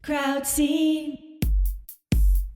Crowd scene.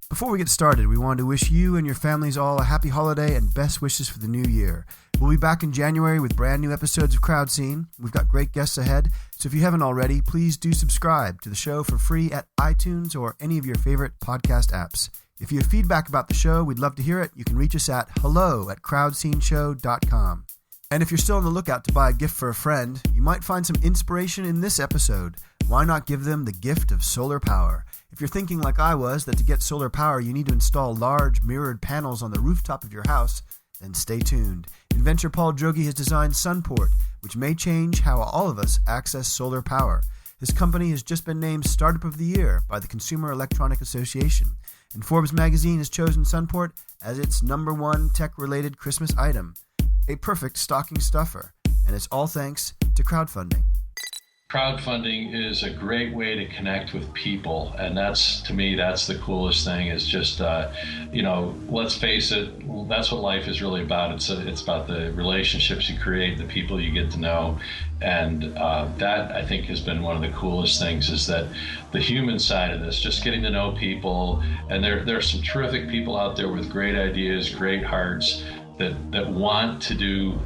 Before we get started, we wanted to wish you and your families all a happy holiday and best wishes for the new year. We'll be back in January with brand new episodes of Crowd Scene. We've got great guests ahead, so if you haven't already, please do subscribe to the show for free at iTunes or any of your favorite podcast apps. If you have feedback about the show, we'd love to hear it. You can reach us at hello@crowdsceneshow.com. And if you're still on the lookout to buy a gift for a friend, you might find some inspiration in this episode. Why not give them the gift of solar power? If you're thinking like I was, that to get solar power you need to install large mirrored panels on the rooftop of your house, then stay tuned. Inventor Droege has designed SunPort, which may change how all of us access solar power. His company has just been named Startup of the Year by the Consumer Electronic Association, and Forbes magazine has chosen SunPort as its #1 tech-related Christmas item. A perfect stocking stuffer, and it's all thanks to crowdfunding. Crowdfunding is a great way to connect with people, and that's, to me, that's the coolest thing. Is just let's face it, that's what life is really about. It's about the relationships you create, the people you get to know, and that, I think, has been one of the coolest things, is that the human side of this, just getting to know people. And there are some terrific people out there with great ideas, great hearts, that want to do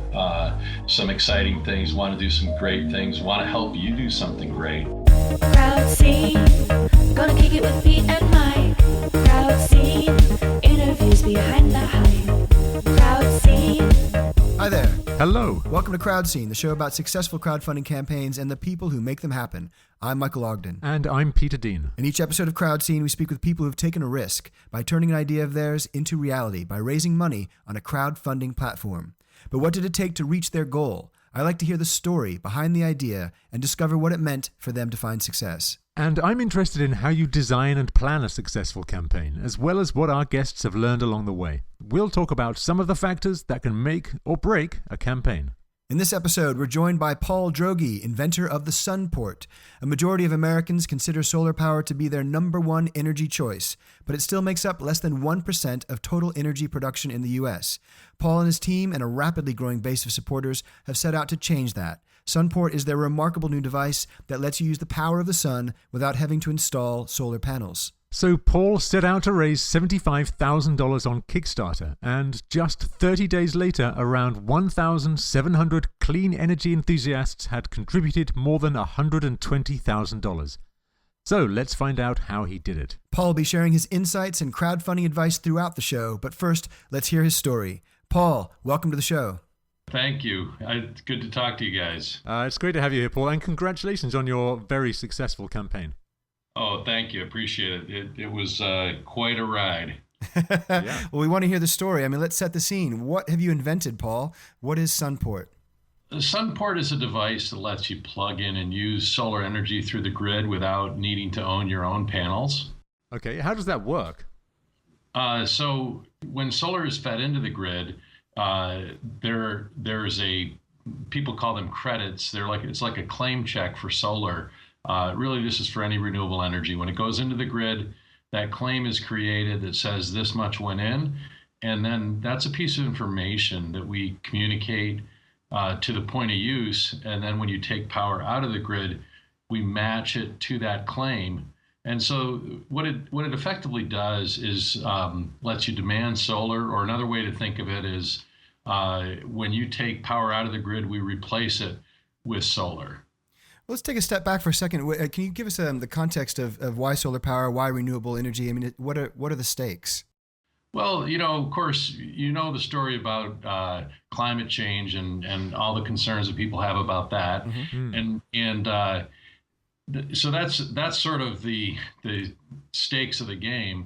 some exciting things, want to do some great things, want to help you do something great. Crowd scene. Gonna kick it with Pete and Mike. Crowd scene. Interviews behind the hype. Crowd scene. Hi there. Hello. Welcome to Crowd Scene, the show about successful crowdfunding campaigns and the people who make them happen. I'm Michael Ogden. And I'm Peter Dean. In each episode of Crowd Scene, we speak with people who've taken a risk by turning an idea of theirs into reality by raising money on a crowdfunding platform. But what did it take to reach their goal? I like to hear the story behind the idea and discover what it meant for them to find success. And I'm interested in how you design and plan a successful campaign, as well as what our guests have learned along the way. We'll talk about some of the factors that can make or break a campaign. In this episode, we're joined by Droege, inventor of the SunPort. A majority of Americans consider solar power to be their #1 energy choice, but it still makes up less than 1% of total energy production in the U.S. Paul and his team and a rapidly growing base of supporters have set out to change that. SunPort is their remarkable new device that lets you use the power of the sun without having to install solar panels. So Paul set out to raise $75,000 on Kickstarter, and just 30 days later, around 1,700 clean energy enthusiasts had contributed more than $120,000. So let's find out how he did it. Paul will be sharing his insights and crowdfunding advice throughout the show, but first, let's hear his story. Paul, welcome to the show. Thank you. It's good to talk to you guys. It's great to have you here, Paul, and congratulations on your very successful campaign. Oh, thank you. Appreciate it. It was quite a ride. Yeah. Well, we want to hear the story. Let's set the scene. What have you invented, Paul? What is SunPort? SunPort is a device that lets you plug in and use solar energy through the grid without needing to own your own panels. Okay, how does that work? So when solar is fed into the grid, there's people call them credits. It's like a claim check for solar. Really, this is for any renewable energy. When it goes into the grid, that claim is created that says this much went in, and then that's a piece of information that we communicate to the point of use. And then when you take power out of the grid, we match it to that claim. And so what it effectively does is lets you demand solar, or another way to think of it is when you take power out of the grid, we replace it with solar. Let's take a step back for a second. Can you give us the context of why solar power, why renewable energy? What are the stakes? Well, of course, the story about climate change and all the concerns that people have about that. Mm-hmm. So that's sort of the stakes of the game.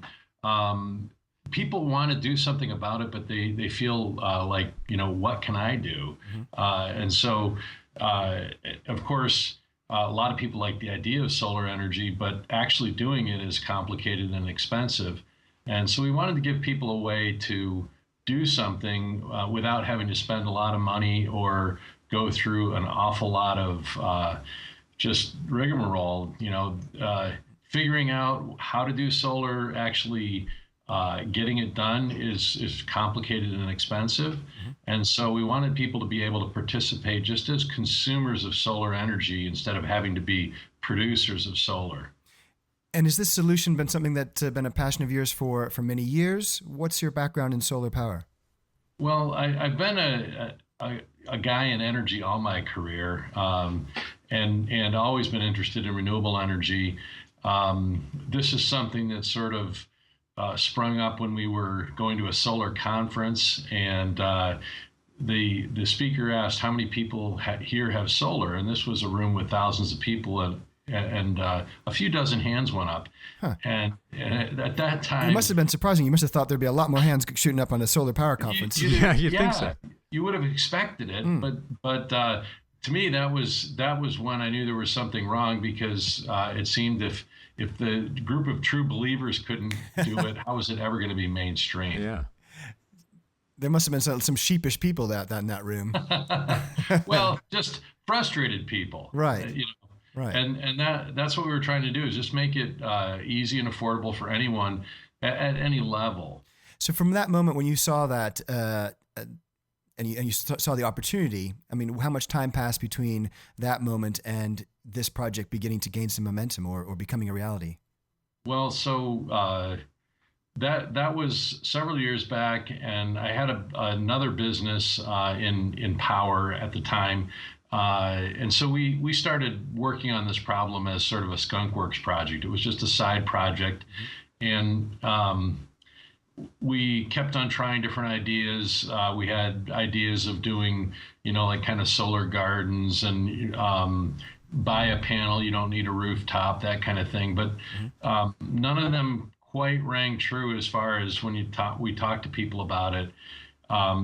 People want to do something about it, but they feel like, what can I do? Mm-hmm. And so, of course, a lot of people like the idea of solar energy, but actually doing it is complicated and expensive. And so we wanted to give people a way to do something without having to spend a lot of money or go through an awful lot of just rigmarole, figuring out how to do solar, actually getting it done is complicated and expensive. Mm-hmm. And so we wanted people to be able to participate just as consumers of solar energy instead of having to be producers of solar. And has this solution been something that's been a passion of yours for many years? What's your background in solar power? Well, I've been a guy in energy all my career, and always been interested in renewable energy. This is something that sort of sprung up when we were going to a solar conference, and the speaker asked how many people here have solar, and this was a room with thousands of people, and a few dozen hands went up. Huh. And at that time, it must have been surprising. You must have thought there'd be a lot more hands shooting up on a solar power conference. You'd think so. You would have expected it, but to me that was when I knew there was something wrong, because it seemed if the group of true believers couldn't do it, how was it ever going to be mainstream? Yeah. There must have been some sheepish people that in that room. Well, just frustrated people, right? Right. And that's what we were trying to do, is just make it easy and affordable for anyone at any level. So from that moment when you saw that and you saw the opportunity, I mean, how much time passed between that moment and this project beginning to gain some momentum or becoming a reality? Well, so that was several years back, and I had another business in power at the time. And so we started working on this problem as sort of a skunkworks project. It was just a side project. And we kept on trying different ideas. We had ideas of doing, like kind of solar gardens and buy a panel. You don't need a rooftop, that kind of thing. But none of them quite rang true as far as when we talked to people about it.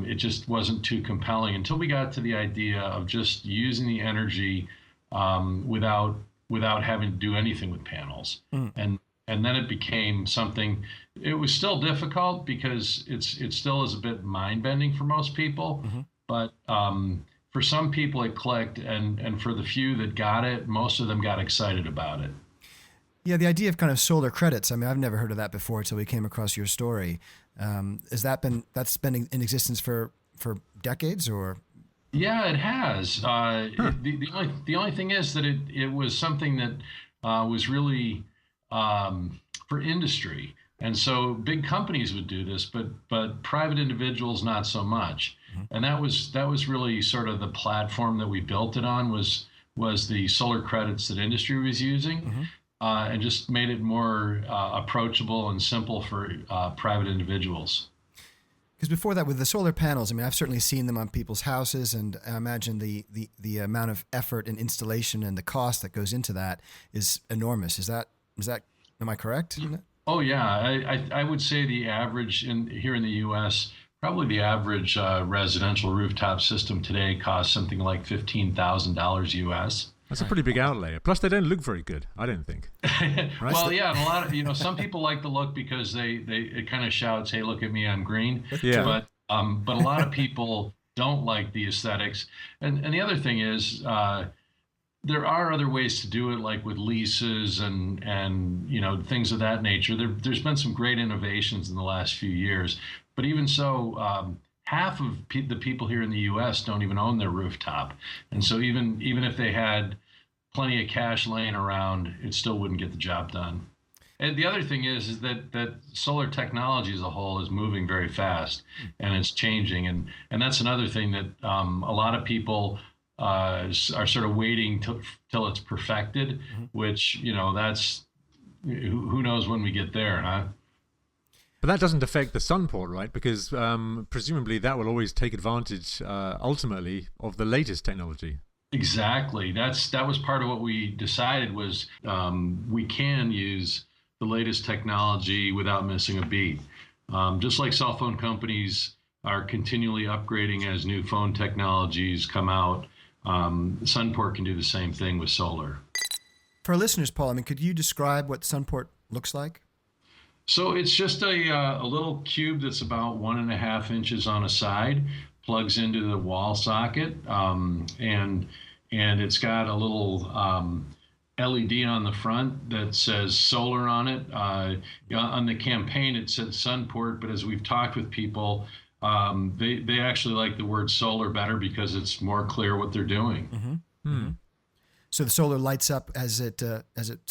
It just wasn't too compelling until we got to the idea of just using the energy without having to do anything with panels. And then it became something. It was still difficult because it still is a bit mind-bending for most people. But for some people it clicked, and for the few that got it, most of them got excited about it. Yeah, the idea of kind of solar credits. I mean, I've never heard of that before until we came across your story. That's been in existence for decades, or? Yeah, it has. The only thing is that it was something that was really for industry, and so big companies would do this, but private individuals not so much. And that was really sort of the platform that we built it on, was the solar credits that industry was using. And just made it more approachable and simple for private individuals. Because before that, with the solar panels, I mean, I've certainly seen them on people's houses, and I imagine the amount of effort and installation and the cost that goes into that is enormous. Is that am I correct? Oh yeah, I would say the average here in the U.S., probably the average residential rooftop system today costs something like $15,000 U.S. That's a pretty big outlay. Plus, they don't look very good, I don't think. Right? Well, yeah, and a lot of some people like the look because it kind of shouts, "Hey, look at me, I'm green." Yeah. But a lot of people don't like the aesthetics. And the other thing is, there are other ways to do it, like with leases and things of that nature. There's been some great innovations in the last few years, but even so. Half of the people here in the U.S. don't even own their rooftop. And so even if they had plenty of cash laying around, it still wouldn't get the job done. And the other thing is that solar technology as a whole is moving very fast, and it's changing. And that's another thing that a lot of people are sort of waiting till it's perfected, which, that's, who knows when we get there, huh? But that doesn't affect the SunPort, right? Because presumably that will always take advantage, ultimately, of the latest technology. Exactly. That was part of what we decided was we can use the latest technology without missing a beat. Just like cell phone companies are continually upgrading as new phone technologies come out, SunPort can do the same thing with solar. For our listeners, Paul, I mean, could you describe what SunPort looks like? So it's just a little cube that's about 1.5 inches on a side, plugs into the wall socket, and it's got a little LED on the front that says solar on it. On the campaign, it said SunPort, but as we've talked with people, they actually like the word solar better because it's more clear what they're doing. So the solar lights up as it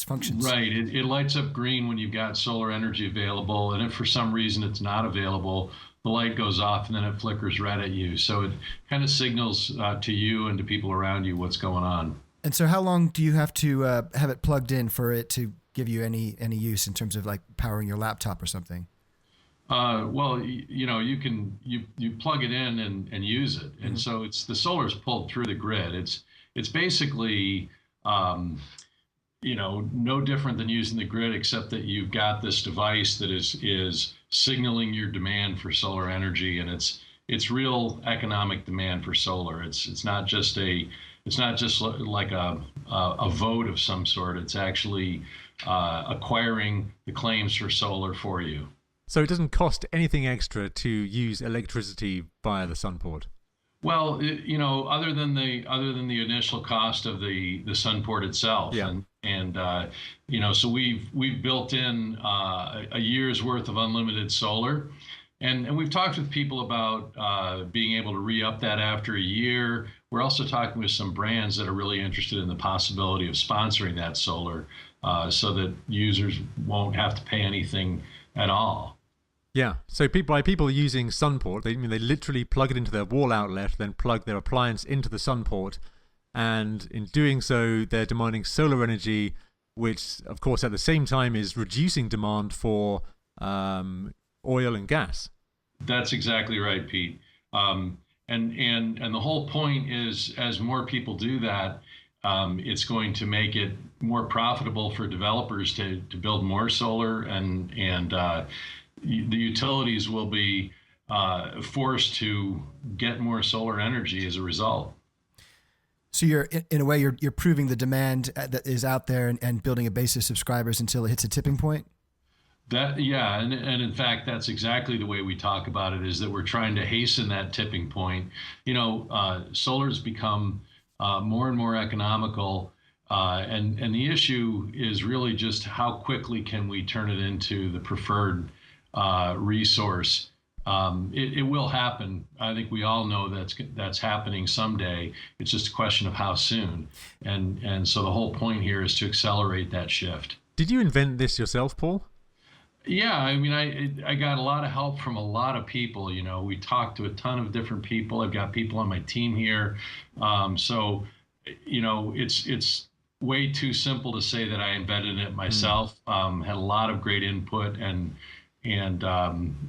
functions. Right. It lights up green when you've got solar energy available, and if for some reason it's not available, the light goes off and then it flickers red at you. So it kind of signals to you and to people around you what's going on. And so how long do you have to have it plugged in for it to give you any use in terms of like powering your laptop or something? Well, you plug it in and use it, and so the solar's pulled through the grid. It's basically no different than using the grid, except that you've got this device that is signaling your demand for solar energy, and it's real economic demand for solar. It's not just like a vote of some sort. It's actually acquiring the claims for solar for you. So it doesn't cost anything extra to use electricity via the SunPort. Well, other than the initial cost of the SunPort itself, yeah. So we've built in a year's worth of unlimited solar, and we've talked with people about being able to re-up that after a year. We're also talking with some brands that are really interested in the possibility of sponsoring that solar, so that users won't have to pay anything at all. Yeah, so people using SunPort, they literally plug it into their wall outlet, then plug their appliance into the SunPort, and in doing so, they're demanding solar energy, which, of course, at the same time is reducing demand for oil and gas. That's exactly right, Pete. And the whole point is, as more people do that, it's going to make it more profitable for developers to build more solar, and the utilities will be forced to get more solar energy as a result. So you're, in a way, you're proving the demand that is out there and building a base of subscribers until it hits a tipping point? And in fact, that's exactly the way we talk about it, is that we're trying to hasten that tipping point. Solar's become more and more economical, and the issue is really just how quickly can we turn it into the preferred resource. It will happen. I think we all know that's happening someday. It's just a question of how soon. And so the whole point here is to accelerate that shift. Did you invent this yourself, Paul? Yeah, I got a lot of help from a lot of people. We talked to a ton of different people. I've got people on my team here. It's way too simple to say that I invented it myself. Had a lot of great input and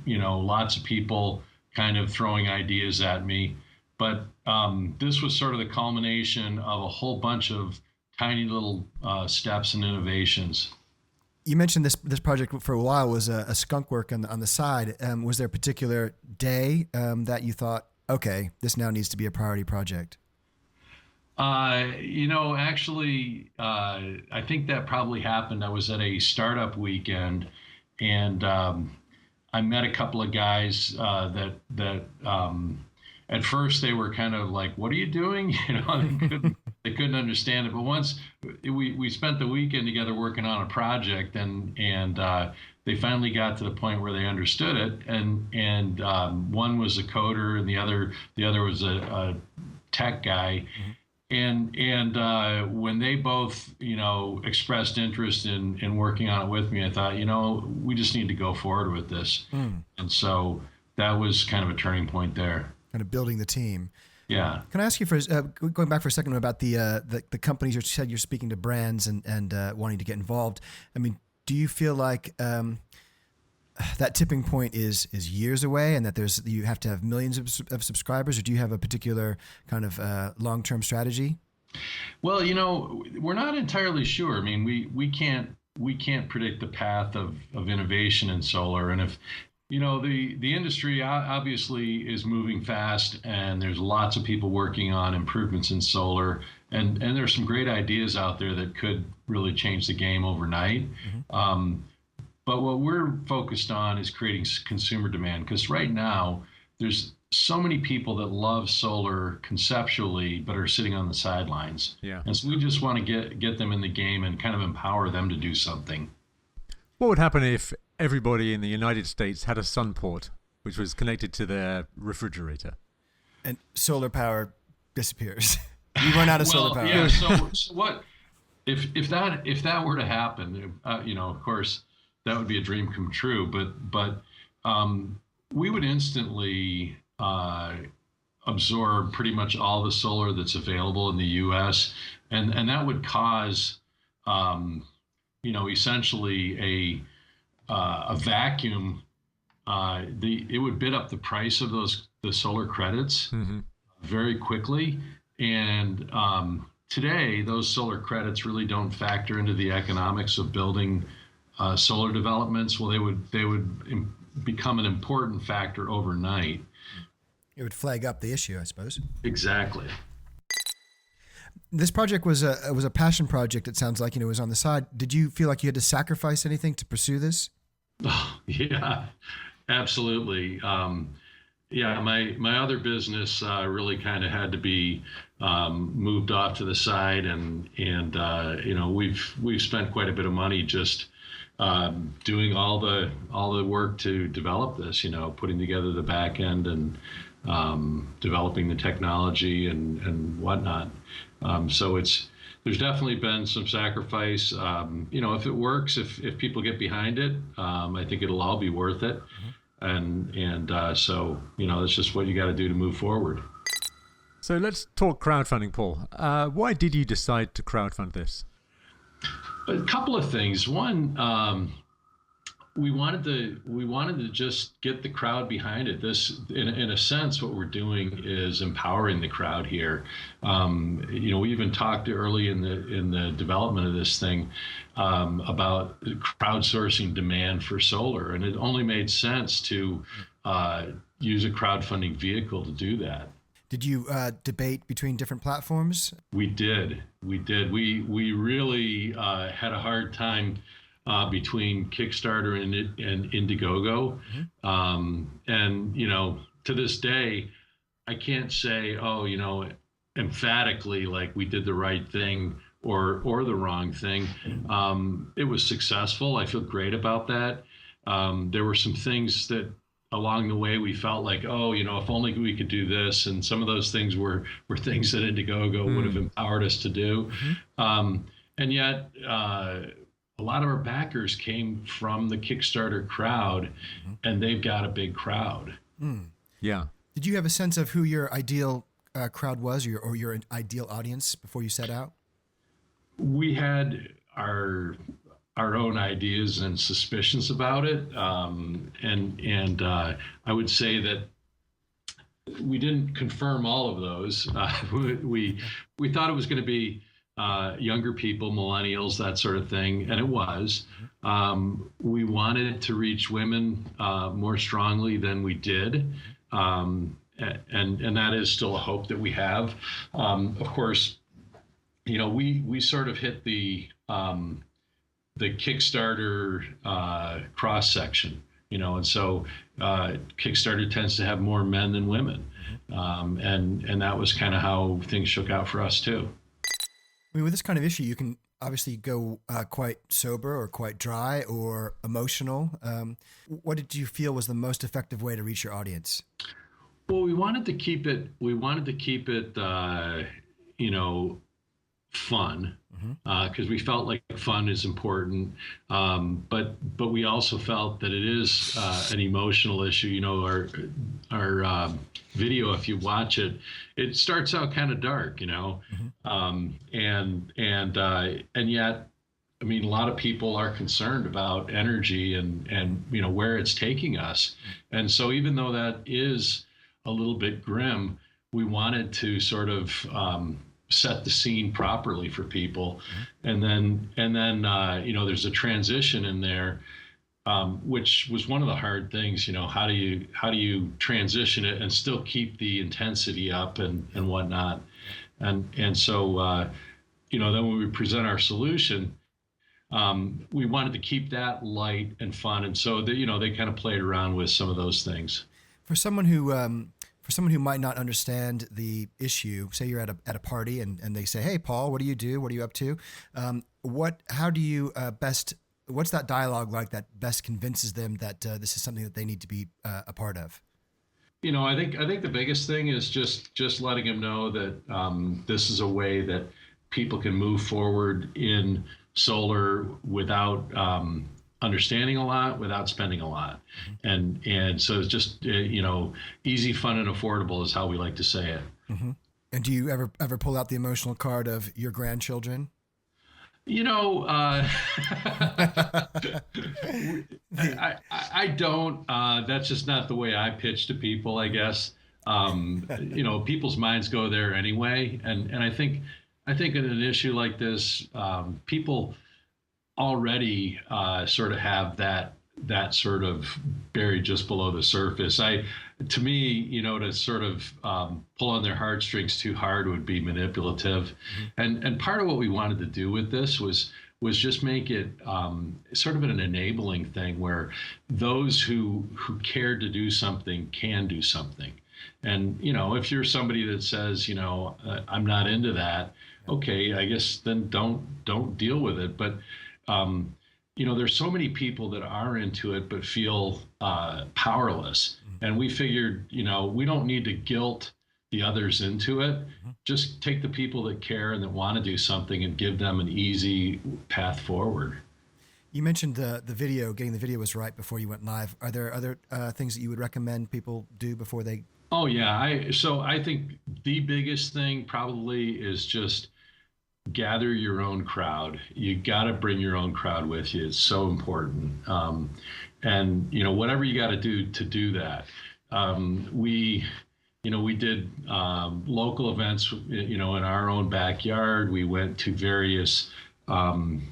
lots of people kind of throwing ideas at me. But this was sort of the culmination of a whole bunch of tiny little steps and innovations. You mentioned this project for a while was a skunk work on the side. Was there a particular day that you thought, okay, this now needs to be a priority project? Actually, I think that probably happened. I was at a startup weekend, and I met a couple of guys that at first they were kind of like, "What are you doing?" They couldn't understand it. But once we spent the weekend together working on a project, and they finally got to the point where they understood it. And one was a coder, and the other was a tech guy. And when they both, expressed interest in working on it with me, I thought, we just need to go forward with this. And so that was kind of a turning point there. Kind of building the team. Yeah. Can I ask you going back for a second about the companies you said you're speaking to brands and wanting to get involved? I mean, do you feel like that tipping point is years away, and that you have to have millions of subscribers, or do you have a particular kind of long-term strategy? Well, we're not entirely sure. I mean, we can't predict the path of innovation in solar, and if the industry obviously is moving fast, and there's lots of people working on improvements in solar, and there's some great ideas out there that could really change the game overnight. But what we're focused on is creating consumer demand, because right now there's so many people that love solar conceptually but are sitting on the sidelines. Yeah. And so we just want to get them in the game and kind of empower them to do something. What would happen if everybody in the United States had a SunPort which was connected to their refrigerator? And solar power disappears. You run out of solar power. Yeah. So what if that were to happen? Of course, that would be a dream come true. But we would instantly absorb pretty much all the solar that's available in the U.S. and that would cause essentially a vacuum. It would bid up the price of the solar credits very quickly. And today, those solar credits really don't factor into the economics of building solar developments. Well, they would become an important factor overnight. It would flag up the issue, I suppose. Exactly. This project was a passion project. It sounds like, it was on the side. Did you feel like you had to sacrifice anything to pursue this? Oh, yeah, absolutely. My other business really kind of had to be moved off to the side, and we've spent quite a bit of money just doing all the work to develop this. Putting together the back end and developing the technology and whatnot. So there's definitely been some sacrifice. If it works, if people get behind it, I think it'll all be worth it. So that's just what you got to do to move forward. So let's talk crowdfunding, Paul. Why did you decide to crowdfund this? A couple of things. One, we wanted to just get the crowd behind it. This, in a sense, what we're doing is empowering the crowd here. We even talked early in the development of this thing about crowdsourcing demand for solar, and it only made sense to use a crowdfunding vehicle to do that. Did you debate between different platforms? We did. We really had a hard time between Kickstarter and Indiegogo. To this day, I can't say, emphatically, like we did the right thing or the wrong thing. It was successful. I feel great about that. There were some things that along the way we felt like, if only we could do this. And some of those things were things that Indiegogo would have empowered us to do. And yet, a lot of our backers came from the Kickstarter crowd, and they've got a big crowd. Yeah. Did you have a sense of who your ideal crowd was, or your ideal audience before you set out? We had our own ideas and suspicions about it, and I would say that we didn't confirm all of those. We thought it was going to be younger people, millennials, that sort of thing, and it was. We wanted to reach women more strongly than we did, and that is still a hope that we have. Of course, we sort of hit the Kickstarter cross section, and so Kickstarter tends to have more men than women, and that was kind of how things shook out for us too. I mean, with this kind of issue, you can obviously go quite sober or quite dry or emotional. What did you feel was the most effective way to reach your audience? Well, we wanted to keep it fun, because we felt like fun is important. But we also felt that it is an emotional issue. Our video, if you watch it, it starts out kind of dark, and yet, I mean, a lot of people are concerned about energy and where it's taking us. And so even though that is a little bit grim, we wanted to sort of set the scene properly for people. And then there's a transition in there, which was one of the hard things. How do you transition it and still keep the intensity up and whatnot. And so then when we present our solution, we wanted to keep that light and fun. And so they kind of played around with some of those things. For someone who might not understand the issue, say you're at a party and they say, "Hey, Paul, what do you do? What are you up to?" How do you what's that dialogue like that best convinces them that this is something that they need to be a part of? I think the biggest thing is just letting them know that this is a way that people can move forward in solar without understanding a lot, without spending a lot, and so it's just easy, fun, and affordable is how we like to say it. Mm-hmm. And do you ever pull out the emotional card of your grandchildren? I don't. That's just not the way I pitch to people, I guess. People's minds go there anyway, and I think in an issue like this, people already sort of have that sort of buried just below the surface. To me, to sort of pull on their heartstrings too hard would be manipulative. And part of what we wanted to do with this was just make it sort of an enabling thing where those who cared to do something can do something. And, if you're somebody that says, I'm not into that, okay, I guess then don't deal with it. But, there's so many people that are into it but feel powerless. And we figured, we don't need to guilt the others into it. Just take the people that care and that want to do something and give them an easy path forward. You mentioned the video, getting the video was right before you went live. Are there other things that you would recommend people do before they? Oh, yeah. I think the biggest thing probably is just gather your own crowd. You got to bring your own crowd with you. It's so important. And, whatever you got to do that. We did local events, in our own backyard. We went to various kind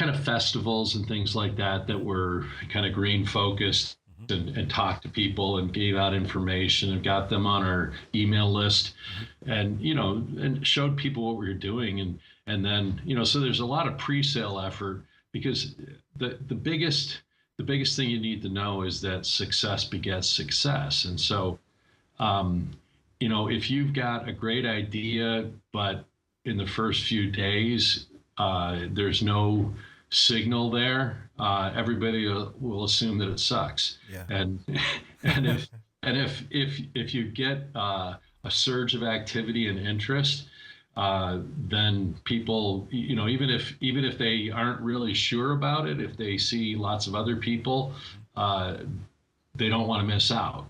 of festivals and things like that were kind of green focused, and talked to people and gave out information and got them on our email list, and and showed people what we were doing, and then so there's a lot of pre-sale effort, because the biggest thing you need to know is that success begets success. And so if you've got a great idea but in the first few days there's no signal there, everybody will assume that it sucks. Yeah. And if you get a surge of activity and interest, then people, even if they aren't really sure about it, if they see lots of other people, they don't want to miss out,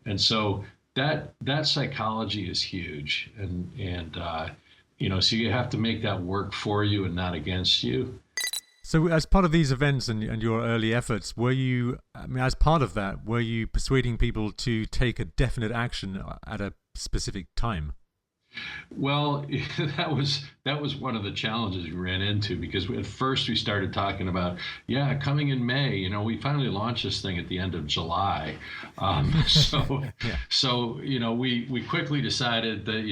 and so that psychology is huge, and so you have to make that work for you and not against you. So as part of these events and your early efforts, were you persuading people to take a definite action at a specific time? Well, that was one of the challenges we ran into, because at first we started talking about, coming in May. We finally launched this thing at the end of July. So we quickly decided that,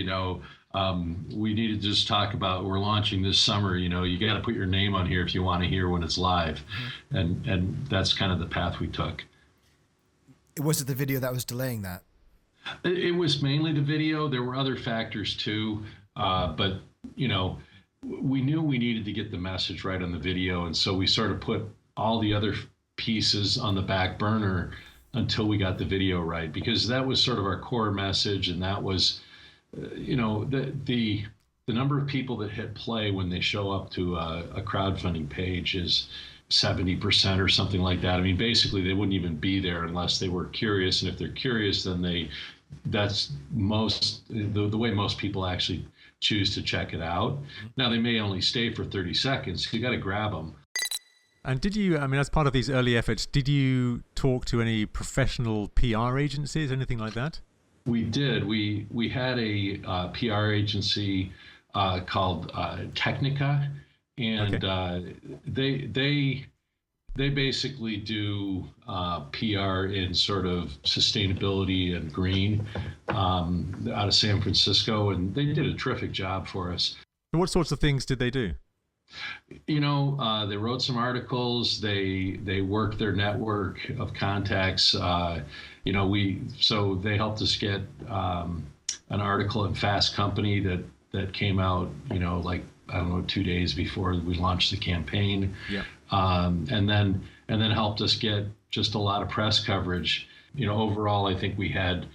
we needed to just talk about, we're launching this summer, you got to put your name on here if you want to hear when it's live. And that's kind of the path we took. Was it the video that was delaying that? It was mainly the video. There were other factors too, but we knew we needed to get the message right on the video, and so we sort of put all the other pieces on the back burner until we got the video right, because that was sort of our core message, and that was, the number of people that hit play when they show up to a crowdfunding page is 70% or something like that. I mean, basically, they wouldn't even be there unless they were curious, and if they're curious, then that's the way most people actually choose to check it out. Now, they may only stay for 30 seconds. You got to grab them. And did you, as part of these early efforts, did you talk to any professional PR agencies, anything like that? We did. We had a PR agency called Technica, and okay. They basically do PR in sort of sustainability and green out of San Francisco, and they did a terrific job for us. What sorts of things did they do? They wrote some articles. They worked their network of contacts. So they helped us get an article in Fast Company that came out, 2 days before we launched the campaign. Yeah. And then helped us get just a lot of press coverage. overall, I think we had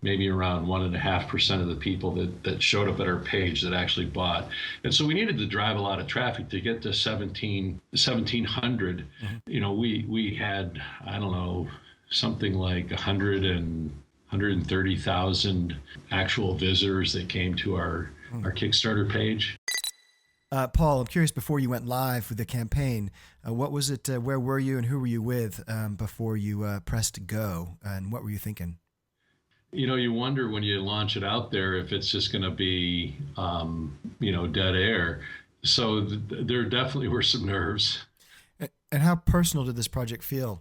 maybe around 1.5% of the people that showed up at our page that actually bought. And so we needed to drive a lot of traffic to get to 1,700. We had, I don't know, something like 130,000 actual visitors that came to our Kickstarter page. Paul, I'm curious, before you went live with the campaign, what was it, where were you and who were you with before you pressed go, and what were you thinking? You wonder when you launch it out there if it's just going to be, dead air. So there definitely were some nerves. And how personal did this project feel?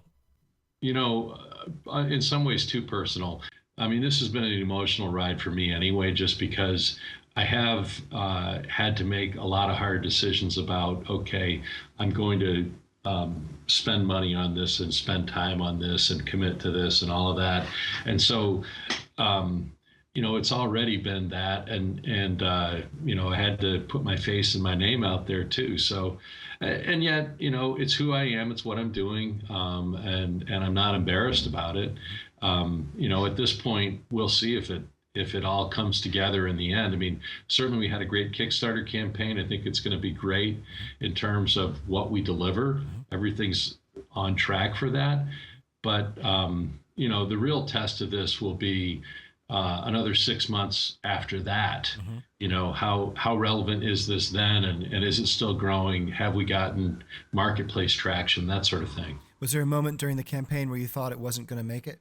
In some ways too personal. I mean, this has been an emotional ride for me anyway, just because I have had to make a lot of hard decisions about, okay, I'm going to spend money on this and spend time on this and commit to this and all of that. And so, it's already been that. And I had to put my face and my name out there too. So, and yet, it's who I am. It's what I'm doing. And I'm not embarrassed about it. At this point, we'll see if it all comes together in the end. I mean, certainly we had a great Kickstarter campaign. I think it's going to be great in terms of what we deliver. Everything's on track for that. But, the real test of this will be another 6 months after that. How relevant is this then? And is it still growing? Have we gotten marketplace traction? That sort of thing. Was there a moment during the campaign where you thought it wasn't going to make it?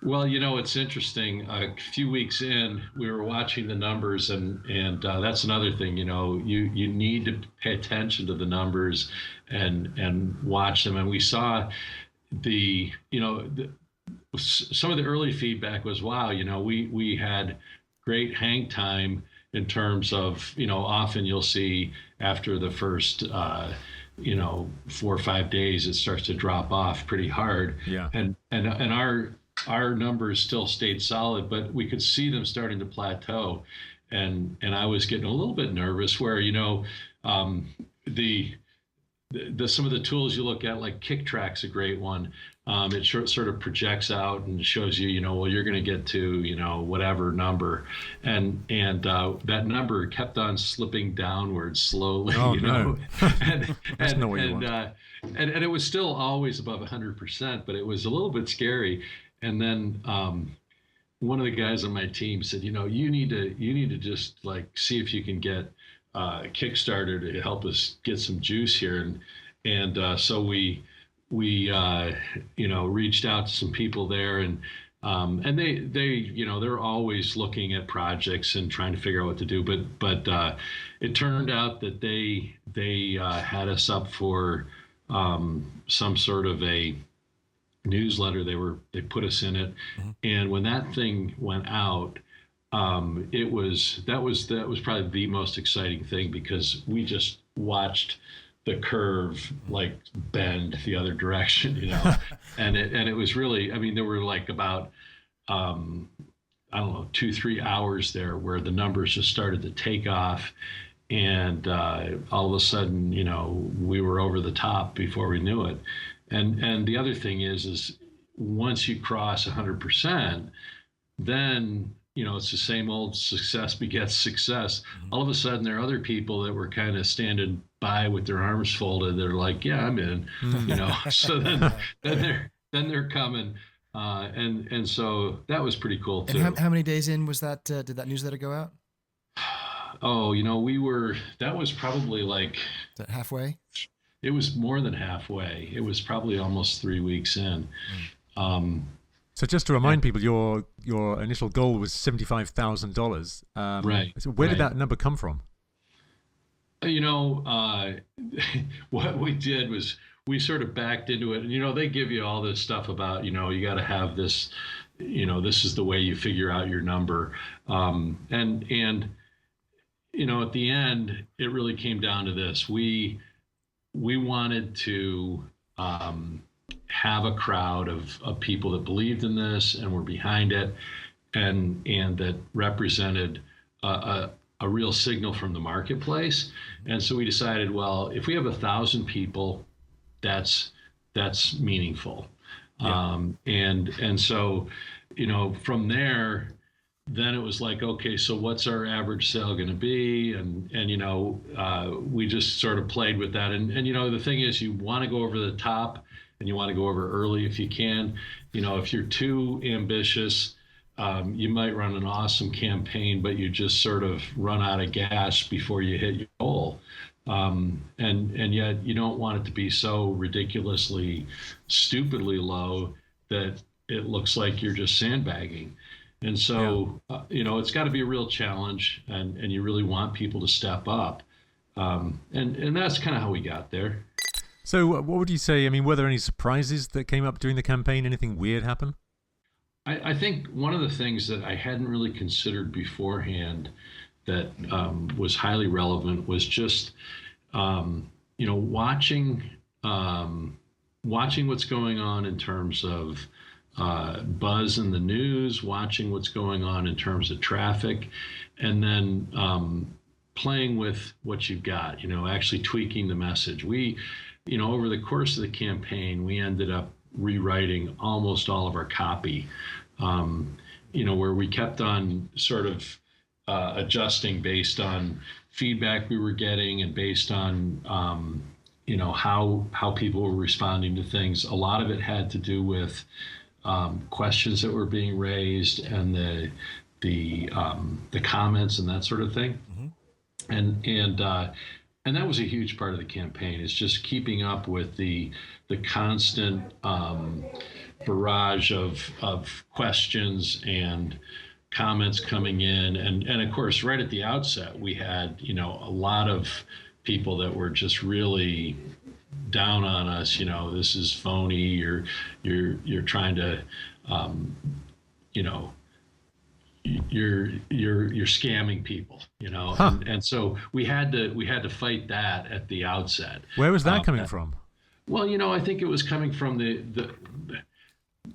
Well, it's interesting. A few weeks in, we were watching the numbers, and that's another thing. You need to pay attention to the numbers and watch them. And we saw some of the early feedback was, wow, we had great hang time in terms of, often you'll see after the first 4 or 5 days, it starts to drop off pretty hard. Yeah. And our numbers still stayed solid, but we could see them starting to plateau. And I was getting a little bit nervous where, some of the tools you look at, like KickTrack's a great one. It sort of projects out and shows you, you're going to get to, whatever number. And that number kept on slipping downwards slowly, No. That's not what you want. And it was still always above 100%, but it was a little bit scary. And then one of the guys on my team said, you need to just see if you can get Kickstarter to help us get some juice here. And so we reached out to some people there, and they're always looking at projects and trying to figure out what to do. But it turned out that they had us up for some sort of a newsletter. They put us in it, and when that thing went out, that was probably the most exciting thing, because we just watched the curve bend the other direction, and it was really, I mean, there were about I don't know, 2-3 hours there where the numbers just started to take off, and all of a sudden, we were over the top before we knew it. And the other thing is once you cross 100%, then it's the same old success begets success. All of a sudden, there are other people that were kind of standing by with their arms folded. They're like, "Yeah, I'm in," So then they're coming, and so that was pretty cool too. And how many days in was that? Did that newsletter go out? Oh, that was probably Is that halfway? It was more than halfway. It was probably almost 3 weeks in. So just to remind people, your initial goal was $75,000. Right. So where did that number come from? What we did was we sort of backed into it. And, they give you all this stuff about, you got to have this, this is the way you figure out your number. And at the end, it really came down to this. We wanted to have a crowd of people that believed in this and were behind it, and that represented a real signal from the marketplace. And so we decided, well, if we have 1,000 people, that's meaningful. And so, from there, then it was like, okay, so what's our average sale going to be? And we just sort of played with that. And the thing is, you want to go over the top and you want to go over early if you can. If you're too ambitious, you might run an awesome campaign, but you just sort of run out of gas before you hit your goal. And yet you don't want it to be so ridiculously, stupidly low that it looks like you're just sandbagging. And so, it's got to be a real challenge, and you really want people to step up. And that's kind of how we got there. So what would you say? I mean, were there any surprises that came up during the campaign? Anything weird happen? I think one of the things that I hadn't really considered beforehand that was highly relevant was just, watching what's going on in terms of buzz in the news, watching what's going on in terms of traffic, and then playing with what you've got, actually tweaking the message. We, over the course of the campaign, we ended up rewriting almost all of our copy, where we kept on sort of adjusting based on feedback we were getting and based on, how people were responding to things. A lot of it had to do with questions that were being raised and the comments and that sort of thing. Mm-hmm. And that was a huge part of the campaign, is just keeping up with the constant barrage of questions and comments coming in. And of course, right at the outset, we had, a lot of people that were just really down on us. This is phony. You're trying to, you're scamming people, and so we had to fight that at the outset. Where was that coming from? Well, I think it was coming from the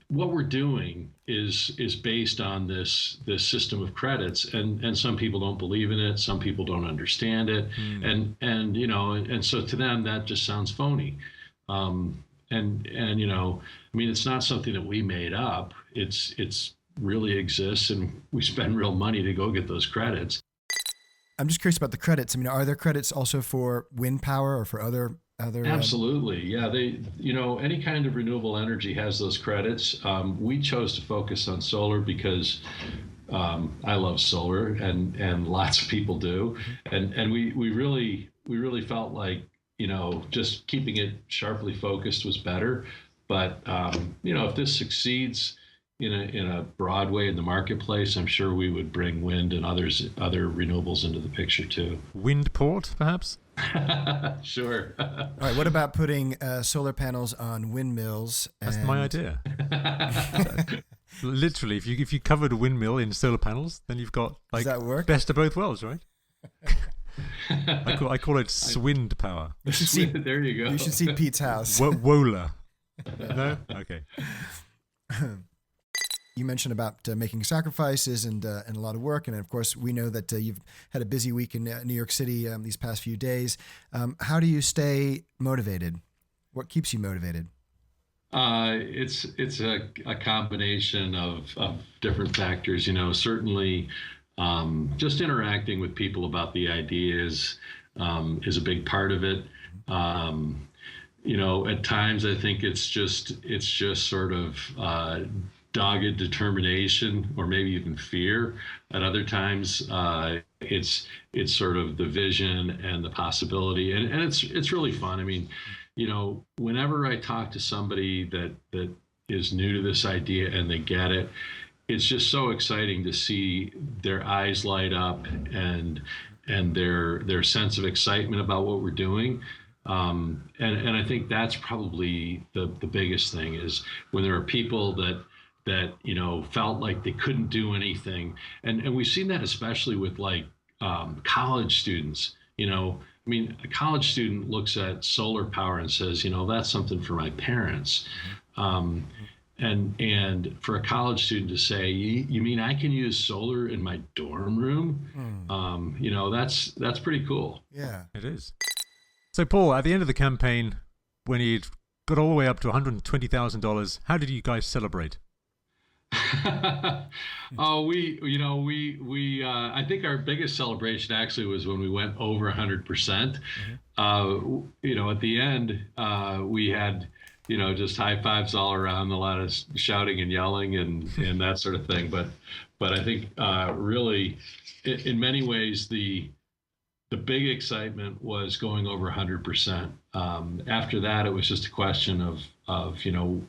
what we're doing is based on this system of credits, and some people don't believe in it, some people don't understand it, and so to them that just sounds phony. It's not something that we made up. It's really exists, and we spend real money to go get those credits. I'm just curious about the credits. Are there credits also for wind power or for other? Absolutely, yeah. They, any kind of renewable energy has those credits. We chose to focus on solar because I love solar, and lots of people do, and we really felt like just keeping it sharply focused was better. But if this succeeds in a broad way in the marketplace, I'm sure we would bring wind and other renewables into the picture too. Windport, perhaps? Sure. All right. What about putting solar panels on windmills? That's my idea. Literally, if you covered a windmill in solar panels, then you've got Does that work? Best of both worlds, right? I call it swind power. You should see, there you go. You should see Pete's house. Wola. No? Okay. You mentioned about making sacrifices and a lot of work, and of course we know that you've had a busy week in New York City these past few days. How do you stay motivated? What keeps you motivated? It's a combination of different factors. Certainly, just interacting with people about the ideas is a big part of it. At times I think it's just sort of dogged determination, or maybe even fear. At other times, it's sort of the vision and the possibility, and it's really fun. Whenever I talk to somebody that is new to this idea and they get it, it's just so exciting to see their eyes light up and their sense of excitement about what we're doing. And I think that's probably the biggest thing, is when there are people that felt like they couldn't do anything. And we've seen that especially with college students. A college student looks at solar power and says, that's something for my parents. And for a college student to say, you mean I can use solar in my dorm room? That's pretty cool. Yeah, it is. So Paul, at the end of the campaign, when you'd got all the way up to $120,000. How did you guys celebrate? Oh, I think our biggest celebration actually was when we went over 100%. At the end, we had, just high fives all around, a lot of shouting and yelling and that sort of thing. But I think really, in many ways, the big excitement was going over 100%. After that, it was just a question of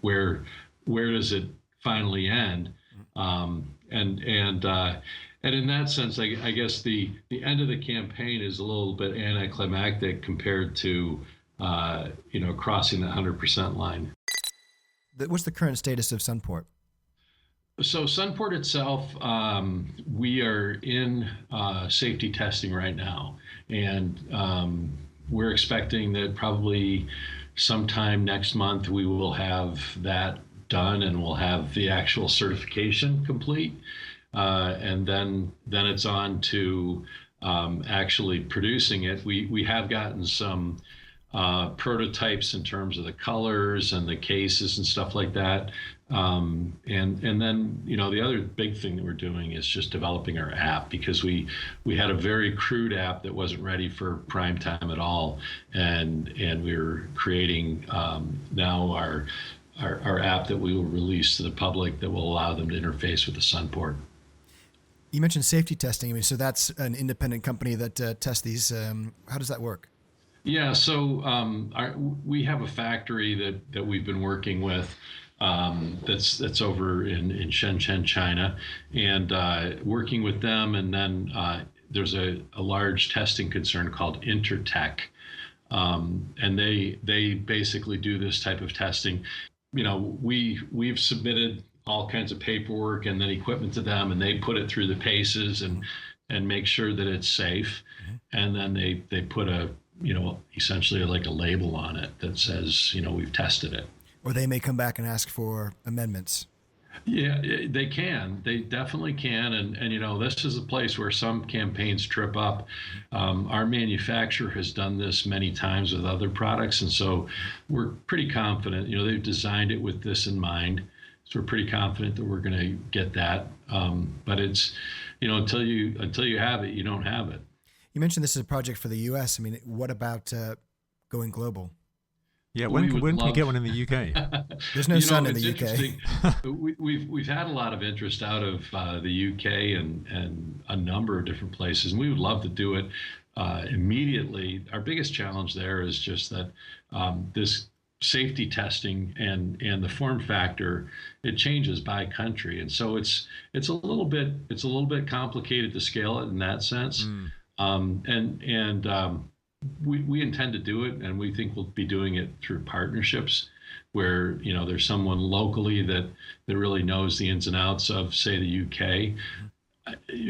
where does it finally end, and in that sense, I guess the end of the campaign is a little bit anticlimactic compared to crossing the 100% line. What's the current status of SunPort? So SunPort itself, we are in safety testing right now, and we're expecting that probably sometime next month we will have that done and we'll have the actual certification complete, and then it's on to actually producing it. We have gotten some prototypes in terms of the colors and the cases and stuff like that. And then, the other big thing that we're doing is just developing our app, because we had a very crude app that wasn't ready for prime time at all. And we're creating now our app that we will release to the public that will allow them to interface with the SunPort. You mentioned safety testing. So that's an independent company that tests these. How does that work? Yeah, so we have a factory that we've been working with that's over in Shenzhen, China, and working with them. And then there's a large testing concern called Intertech, and they basically do this type of testing. We've submitted all kinds of paperwork and then equipment to them, and they put it through the paces and make sure that it's safe. And then they put essentially like a label on it that says, we've tested it. Or they may come back and ask for amendments. Yeah, they can. They definitely can. And this is a place where some campaigns trip up. Our manufacturer has done this many times with other products. And so we're pretty confident, they've designed it with this in mind. So we're pretty confident that we're going to get that. But it's, until you have it, you don't have it. You mentioned this is a project for the U.S. I mean, what about going global? Yeah, when can we get one in the UK? There's no sun in the UK. We've had a lot of interest out of the UK and a number of different places, and we would love to do it immediately. Our biggest challenge there is just that this safety testing and the form factor, it changes by country, and so it's a little bit complicated to scale it in that sense. We intend to do it, and we think we'll be doing it through partnerships where, there's someone locally that really knows the ins and outs of, say, the UK.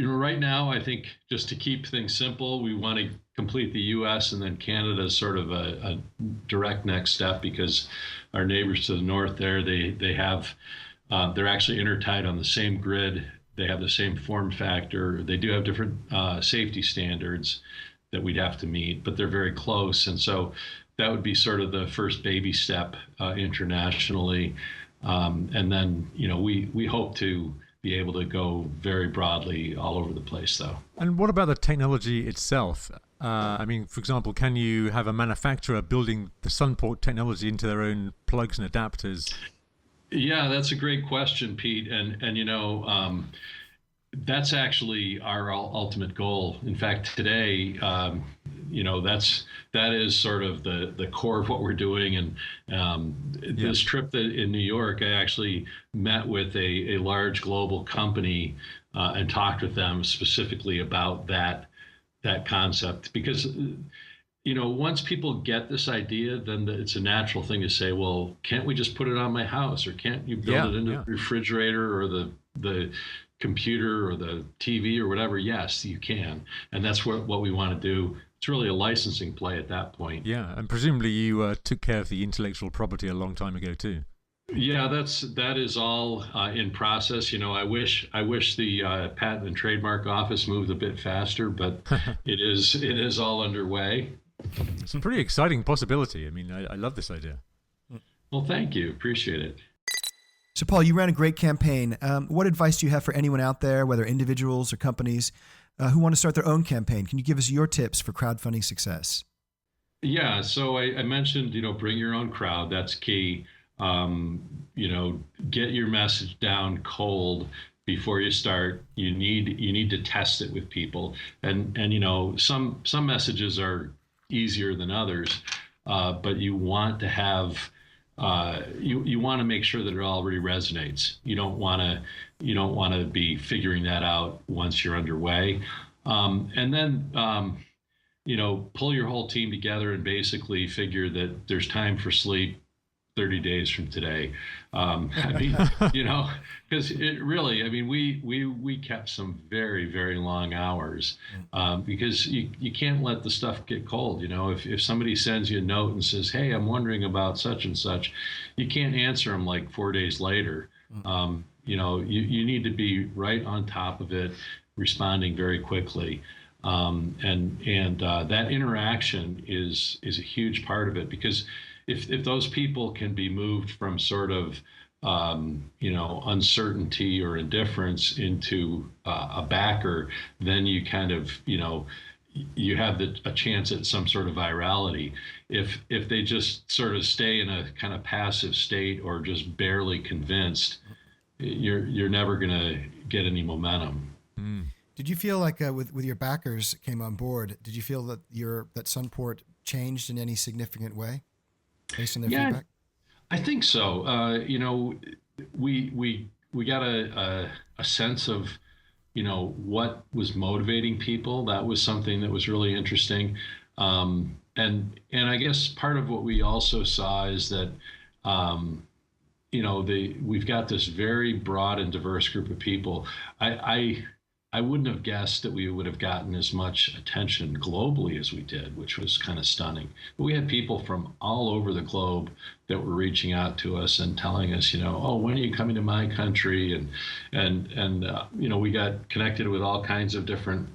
Right now, I think just to keep things simple, we want to complete the US, and then Canada is sort of a direct next step, because our neighbors to the north there, they have, they're actually intertied on the same grid. They have the same form factor. They do have different safety standards that we'd have to meet, but they're very close. And so that would be sort of the first baby step internationally. And then, we hope to be able to go very broadly all over the place, though. And what about the technology itself? For example, can you have a manufacturer building the SunPort technology into their own plugs and adapters? Yeah, that's a great question, Pete. And that's actually our ultimate goal. In fact, today, that is sort of the core of what we're doing. And this trip in New York, I actually met with a large global company and talked with them specifically about that concept, because once people get this idea, then it's a natural thing to say, well, can't we just put it on my house, or can't you build it into the refrigerator or the computer or the TV or whatever? Yes, you can. And that's what we want to do. It's really a licensing play at that point. Yeah, and presumably you took care of the intellectual property a long time ago too. Yeah, that is all in process. I wish the Patent and Trademark Office moved a bit faster, but it is all underway. It's a pretty exciting possibility. I love this idea. Well, thank you. Appreciate it. So, Paul, you ran a great campaign. What advice do you have for anyone out there, whether individuals or companies, who want to start their own campaign? Can you give us your tips for crowdfunding success? Yeah, so I mentioned, bring your own crowd. That's key. Get your message down cold before you start. You need to test it with people, and some messages are easier than others, but you want to have you want to make sure that it already resonates. You don't want to be figuring that out once you're underway, and then pull your whole team together and basically figure that there's time for sleep 30 days from today. I mean, because we kept some very, very long hours, because you can't let the stuff get cold. If somebody sends you a note and says, "Hey, I'm wondering about such and such," you can't answer them like 4 days later. You need to be right on top of it, responding very quickly. That interaction is a huge part of it, because if those people can be moved from sort of uncertainty or indifference into a backer, then you kind of you have a chance at some sort of virality. If they just sort of stay in a kind of passive state or just barely convinced, you're never going to get any momentum. Did you feel like with your backers came on board, did you feel that that SunPort changed in any significant way based on their feedback? I think so. We got a sense of what was motivating people. That was something that was really interesting. And I guess part of what we also saw is that we've got this very broad and diverse group of people. I wouldn't have guessed that we would have gotten as much attention globally as we did, which was kind of stunning. But we had people from all over the globe that were reaching out to us and telling us, "Oh, when are you coming to my country?" And we got connected with all kinds of different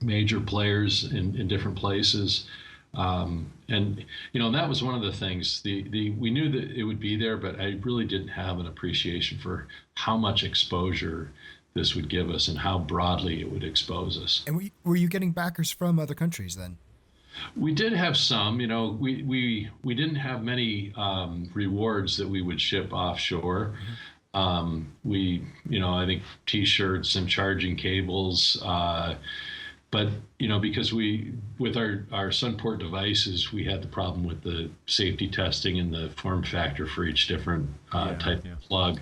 major players in different places. That was one of the things. We knew that it would be there, but I really didn't have an appreciation for how much exposure this would give us and how broadly it would expose us. And were you getting backers from other countries then? We did have some. We didn't have many rewards that we would ship offshore. Mm-hmm. I think T-shirts and charging cables. But because with our SunPort devices, we had the problem with the safety testing and the form factor for each different type of plug.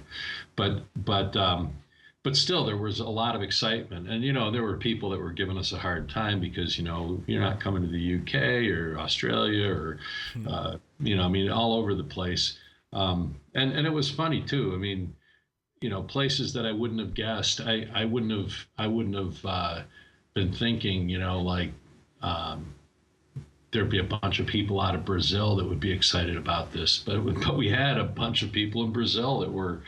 But still, there was a lot of excitement, and there were people that were giving us a hard time because you're not coming to the UK or Australia or all over the place, and it was funny too. I mean, places that I wouldn't have guessed. I wouldn't have been thinking, there'd be a bunch of people out of Brazil that would be excited about this, but we had a bunch of people in Brazil that were,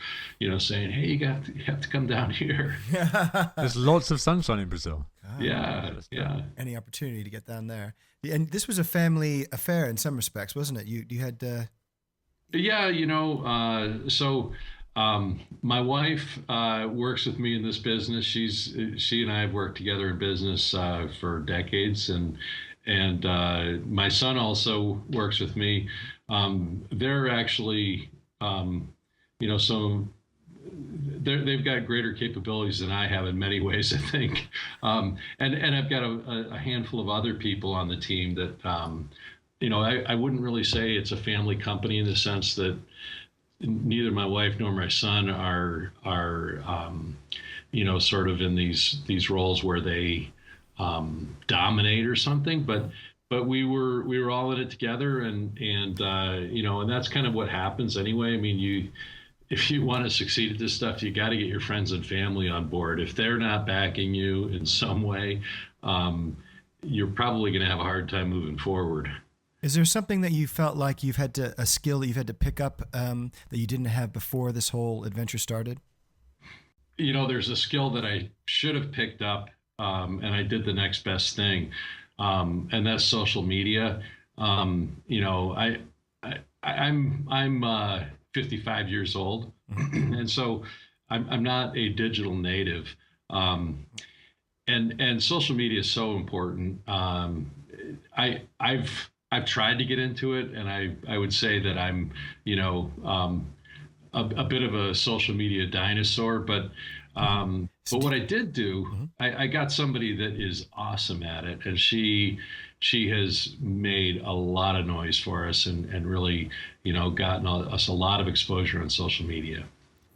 saying, "Hey, you have to come down here." There's lots of sunshine in Brazil. Yeah. Any opportunity to get down there, and this was a family affair in some respects, wasn't it? You had. So my wife works with me in this business. She and I have worked together in business for decades, and my son also works with me. They're actually, they've got greater capabilities than I have in many ways, I think. And I've got a handful of other people on the team that, I wouldn't really say it's a family company in the sense that neither my wife nor my son are sort of in these roles where they dominate or something, but we were all in it together, and that's kind of what happens anyway. I mean, if you want to succeed at this stuff, you got to get your friends and family on board. If they're not backing you in some way, you're probably going to have a hard time moving forward. Is there something that you felt like a skill that you've had to pick up that you didn't have before this whole adventure started? There's a skill that I should have picked up, and I did the next best thing, and that's social media. I'm 55 years old, and so I'm not a digital native. And social media is so important. I've tried to get into it, and I would say that I'm, a bit of a social media dinosaur. But what I did do, I got somebody that is awesome at it, and she has made a lot of noise for us, and really, gotten us a lot of exposure on social media.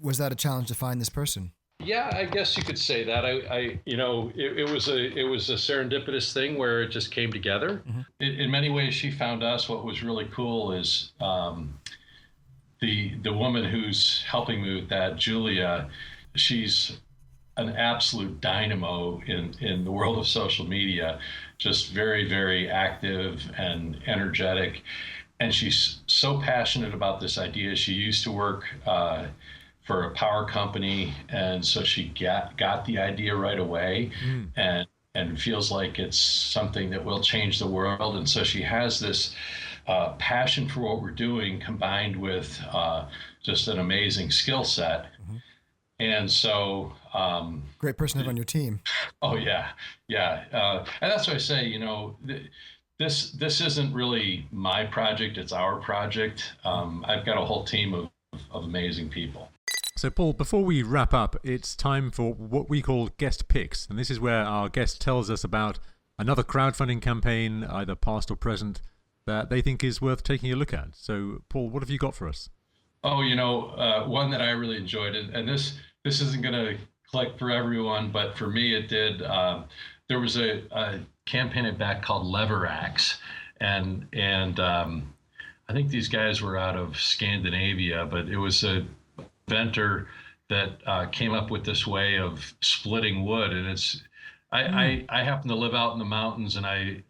Was that a challenge to find this person? Yeah, I guess you could say that. It was a serendipitous thing where it just came together. In many ways, she found us. What was really cool is the woman who's helping me with that, Julia. She's an absolute dynamo in the world of social media. Just very, very active and energetic, and she's so passionate about this idea. She used to work for a power company, and so she got the idea right away, and feels like it's something that will change the world. And so she has this passion for what we're doing, combined with just an amazing skill set. And so great person to have on your team. Oh yeah. And that's why I say, this isn't really my project, it's our project. I've got a whole team of amazing people. So, Paul, before we wrap up, it's time for what we call guest picks. And this is where our guest tells us about another crowdfunding campaign, either past or present, that they think is worth taking a look at. So, Paul, what have you got for us? Oh, one that I really enjoyed, and this isn't going to click for everyone, but for me it did. There was a campaign at back called Leveraxe, and I think these guys were out of Scandinavia, but it was a inventor that came up with this way of splitting wood. And it's I happen to live out in the mountains, and I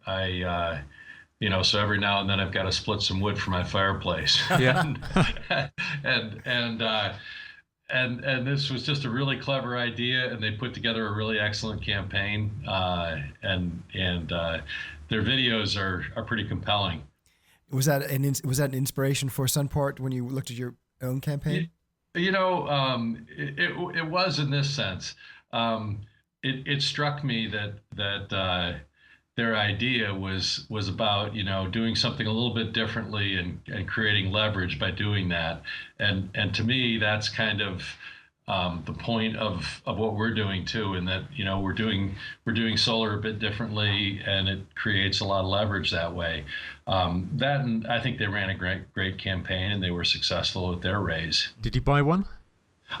so every now and then I've got to split some wood for my fireplace. Yeah. and this was just a really clever idea, and they put together a really excellent campaign, and their videos are pretty compelling. Was that an inspiration for SunPort when you looked at your own campaign? It was, in this sense. It struck me that their idea was about, doing something a little bit differently and creating leverage by doing that. And to me, that's kind of the point of what we're doing too, in that, we're doing solar a bit differently, and it creates a lot of leverage that way. That, and I think they ran a great campaign, and they were successful with their raise. Did you buy one?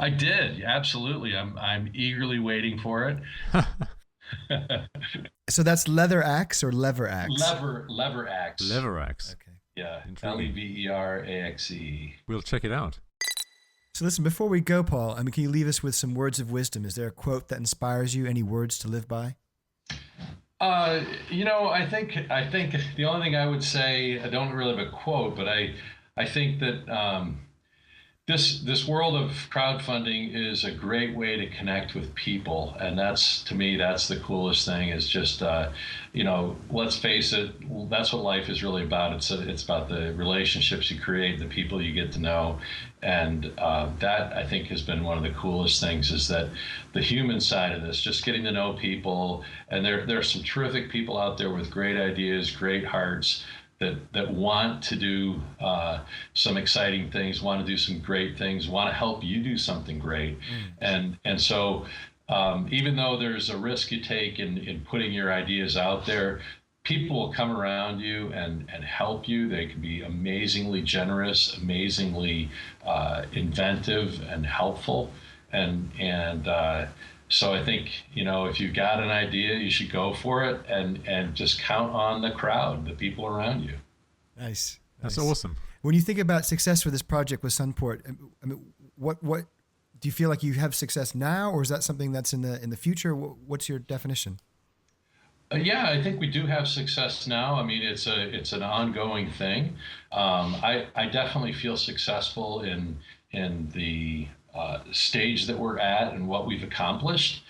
I did, absolutely. I'm eagerly waiting for it. So that's Leather-Axe or Lever-Axe? Lever-Axe. Lever-Axe. Okay. Yeah, Leveraxe. We'll check it out. So listen, before we go, Paul, can you leave us with some words of wisdom? Is there a quote that inspires you? Any words to live by? I think the only thing I would say, I don't really have a quote, but I think that this world of crowdfunding is a great way to connect with people, and that's, to me, that's the coolest thing. Is just let's face it, that's what life is really about. It's about the relationships you create, the people you get to know, and that, I think, has been one of the coolest things, is that the human side of this, just getting to know people. And there are some terrific people out there with great ideas, great hearts, that want to do some exciting things, want to do some great things, want to help you do something great. And so even though there's a risk you take in putting your ideas out there, people will come around you and help you. They can be amazingly generous, amazingly inventive and helpful. So I think, if you've got an idea, you should go for it, and just count on the crowd, the people around you. Nice. That's awesome. When you think about success for this project with SunPort, what do you feel like you have success now, or is that something that's in the future? What's your definition? Yeah, I think we do have success now. I mean, it's an ongoing thing. I definitely feel successful in the stage that we're at and what we've accomplished.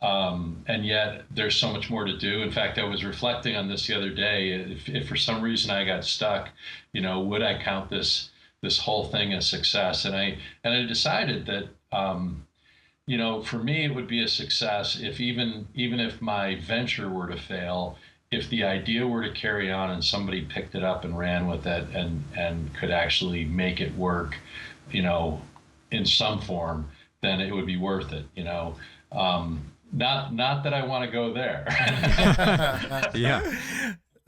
And yet there's so much more to do. In fact, I was reflecting on this the other day. If for some reason I got stuck, would I count this this whole thing a success. And I decided that, for me, it would be a success if even if my venture were to fail, if the idea were to carry on and somebody picked it up and ran with it and could actually make it work, in some form, then it would be worth it, Not that I want to go there. Yeah.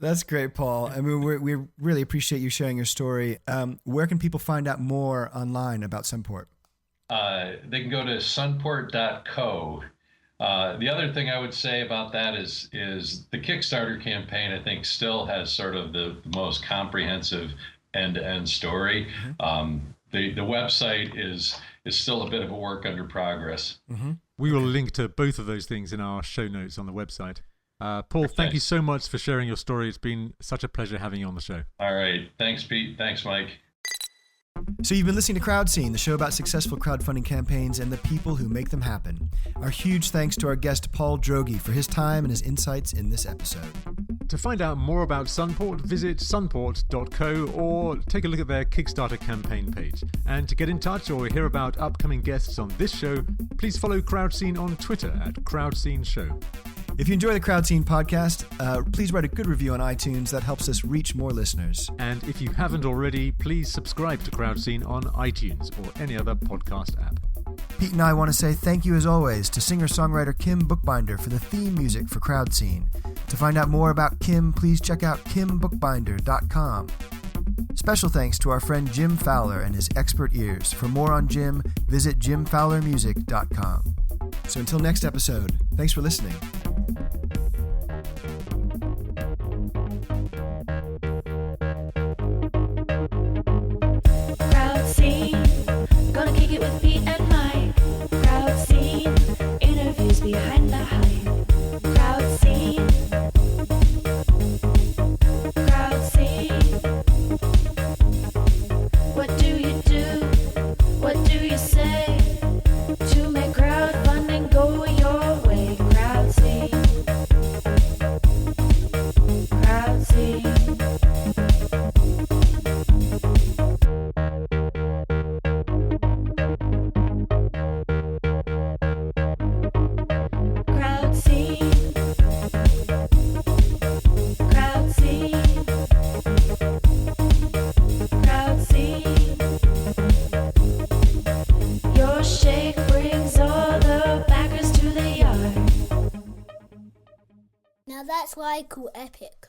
That's great, Paul. I mean, we really appreciate you sharing your story. Where can people find out more online about SunPort? They can go to sunport.co. The other thing I would say about that is the Kickstarter campaign, I think, still has sort of the most comprehensive end-to-end story. Mm-hmm. The website is still a bit of a work under progress. Mm-hmm. We will link to both of those things in our show notes on the website. Paul, thank you so much for sharing your story. It's been such a pleasure having you on the show. All right. Thanks, Pete. Thanks, Mike. So you've been listening to CrowdScene, the show about successful crowdfunding campaigns and the people who make them happen. Our huge thanks to our guest, Paul Droege, for his time and his insights in this episode. To find out more about SunPort, visit sunport.co or take a look at their Kickstarter campaign page. And to get in touch or hear about upcoming guests on this show, please follow CrowdScene on Twitter at CrowdScene Show. If you enjoy the CrowdScene podcast, please write a good review on iTunes. That helps us reach more listeners. And if you haven't already, please subscribe to CrowdScene on iTunes or any other podcast app. Pete and I want to say thank you as always to singer-songwriter Kim Bookbinder for the theme music for CrowdScene. To find out more about Kim, please check out kimbookbinder.com. Special thanks to our friend Jim Fowler and his expert ears. For more on Jim, visit jimfowlermusic.com. So until next episode, thanks for listening. Gonna kick it with Pete and Mike. Crowd scene, interviews behind the hype. Crowd scene, crowd scene. What do you do? What do you say to make crowdfunding go your way? Crowd scene, crowd scene. Now that's what I call epic.